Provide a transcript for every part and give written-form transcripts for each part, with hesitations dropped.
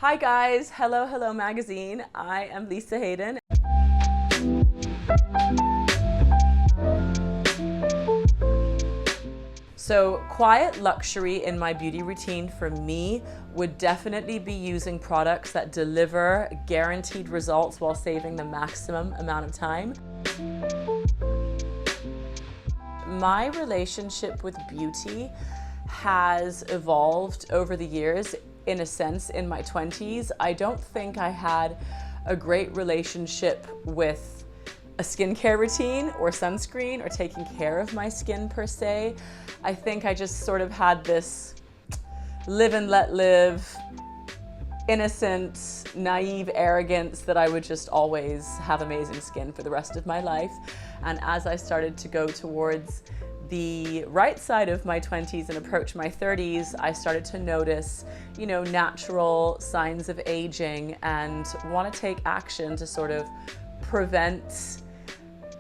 Hi guys, Hello Magazine. I am Lisa Haydon. So quiet luxury in my beauty routine for me would definitely be using products that deliver guaranteed results while saving the maximum amount of time. My relationship with beauty has evolved over the years. In a sense, in my 20s, I don't think I had a great relationship with a skincare routine or sunscreen or taking care of my skin per se. I think I just sort of had this live and let live, innocent, naive arrogance that I would just always have amazing skin for the rest of my life. And as I started to go towards the right side of my 20s and approach my 30s, I started to notice, natural signs of aging and want to take action to sort of prevent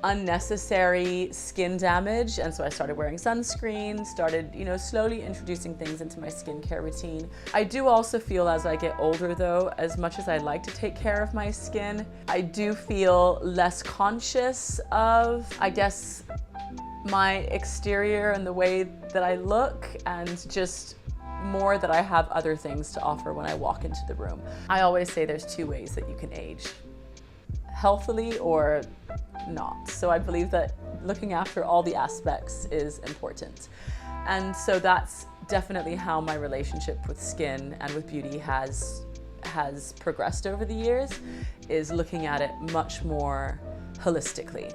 unnecessary skin damage. And so I started wearing sunscreen, started, slowly introducing things into my skincare routine. I do also feel as I get older though, as much as I like to take care of my skin, I do feel less conscious of, I guess, my exterior and the way that I look, and just more that I have other things to offer when I walk into the room. I always say there's two ways that you can age: healthily or not. So I believe that looking after all the aspects is important. And so that's definitely how my relationship with skin and with beauty has progressed over the years, is looking at it much more holistically.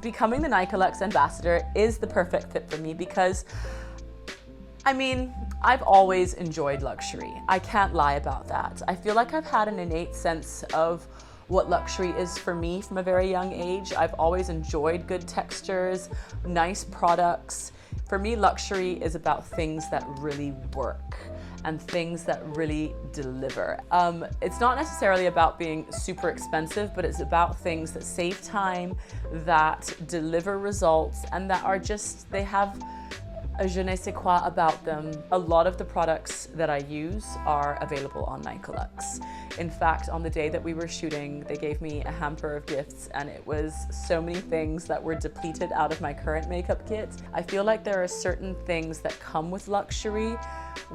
Becoming the Nicolux ambassador is the perfect fit for me because, I've always enjoyed luxury. I can't lie about that. I feel like I've had an innate sense of what luxury is for me from a very young age. I've always enjoyed good textures, nice products. For me, luxury is about things that really work and things that really deliver. It's not necessarily about being super expensive, but it's about things that save time, that deliver results, and that are just, they have a je ne sais quoi about them. A lot of the products that I use are available on Nicolux. In fact, on the day that we were shooting, they gave me a hamper of gifts, and it was so many things that were depleted out of my current makeup kit. I feel like there are certain things that come with luxury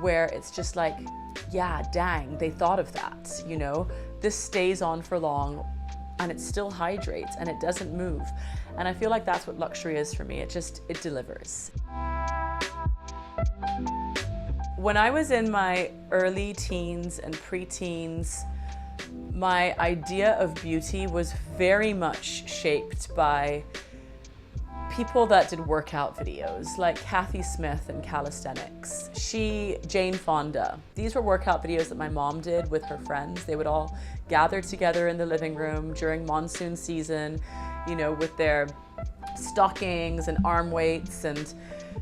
where it's just like, yeah, dang, they thought of that, This stays on for long and it still hydrates and it doesn't move. And I feel like that's what luxury is for me. It delivers. When I was in my early teens and preteens, my idea of beauty was very much shaped by people that did workout videos, like Kathy Smith and calisthenics. Jane Fonda. These were workout videos that my mom did with her friends. They would all gather together in the living room during monsoon season, with their stockings and arm weights. And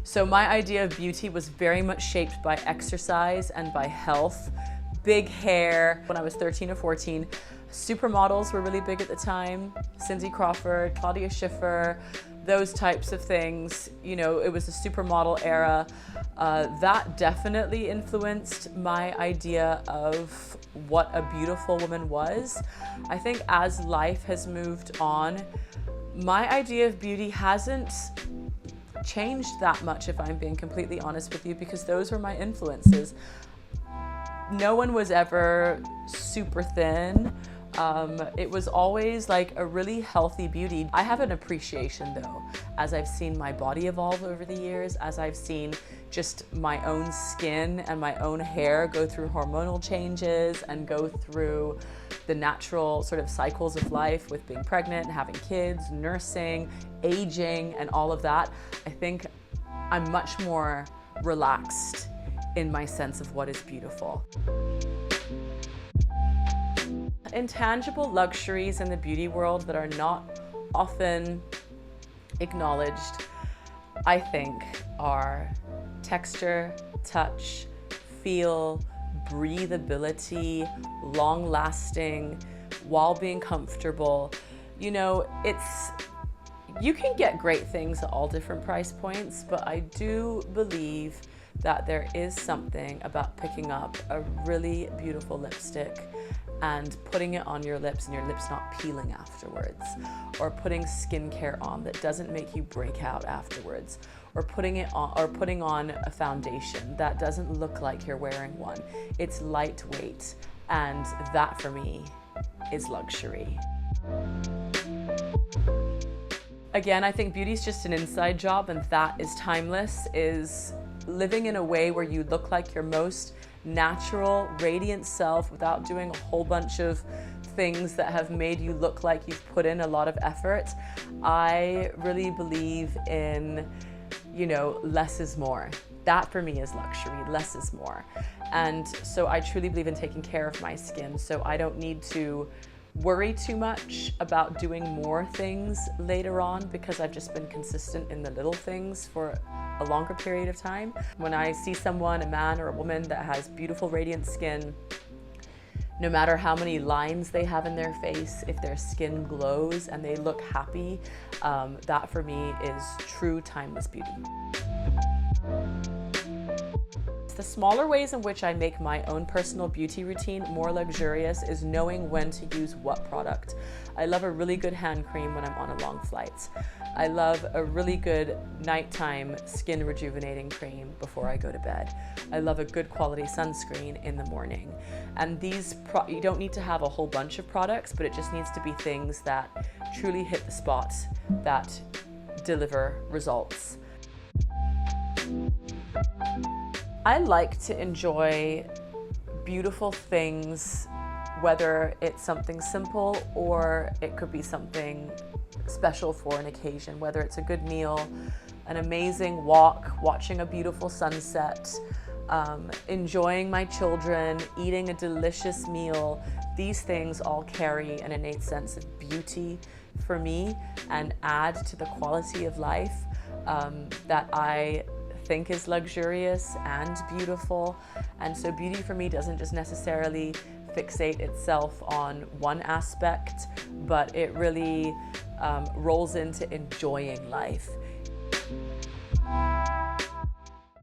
so my idea of beauty was very much shaped by exercise and by health. Big hair. When I was 13 or 14, supermodels were really big at the time. Cindy Crawford, Claudia Schiffer, those types of things. It was the supermodel era. That definitely influenced my idea of what a beautiful woman was. I think as life has moved on, my idea of beauty hasn't changed that much, if I'm being completely honest with you, because those were my influences. No one was ever super thin. It was always like a really healthy beauty. I have an appreciation though, as I've seen my body evolve over the years, as I've seen just my own skin and my own hair go through hormonal changes and go through the natural sort of cycles of life with being pregnant, having kids, nursing, aging, and all of that. I think I'm much more relaxed in my sense of what is beautiful. Intangible luxuries in the beauty world that are not often acknowledged, I think, are texture, touch, feel, breathability, long-lasting, while being comfortable. You can get great things at all different price points, but I do believe that there is something about picking up a really beautiful lipstick and putting it on your lips and your lips not peeling afterwards, or putting skincare on that doesn't make you break out afterwards, or putting on a foundation that doesn't look like you're wearing one. It's lightweight, and that for me is luxury. Again, I think beauty is just an inside job, and that is timeless, is living in a way where you look like your most natural, radiant self without doing a whole bunch of things that have made you look like you've put in a lot of effort. I really believe in, less is more. That for me is luxury, less is more. And so I truly believe in taking care of my skin, so I don't need to worry too much about doing more things later on, because I've just been consistent in the little things for a longer period of time. When I see someone, a man or a woman, that has beautiful, radiant skin, no matter how many lines they have in their face, if their skin glows and they look happy, that for me is true timeless beauty. The smaller ways in which I make my own personal beauty routine more luxurious is knowing when to use what product. I love a really good hand cream when I'm on a long flight. I love a really good nighttime skin rejuvenating cream before I go to bed. I love a good quality sunscreen in the morning. And you don't need to have a whole bunch of products, but it just needs to be things that truly hit the spot, that deliver results. I like to enjoy beautiful things, whether it's something simple or it could be something special for an occasion, whether it's a good meal, an amazing walk, watching a beautiful sunset, enjoying my children, eating a delicious meal. These things all carry an innate sense of beauty for me and add to the quality of life that I think is luxurious and beautiful. And so beauty for me doesn't just necessarily fixate itself on one aspect, but it really rolls into enjoying life.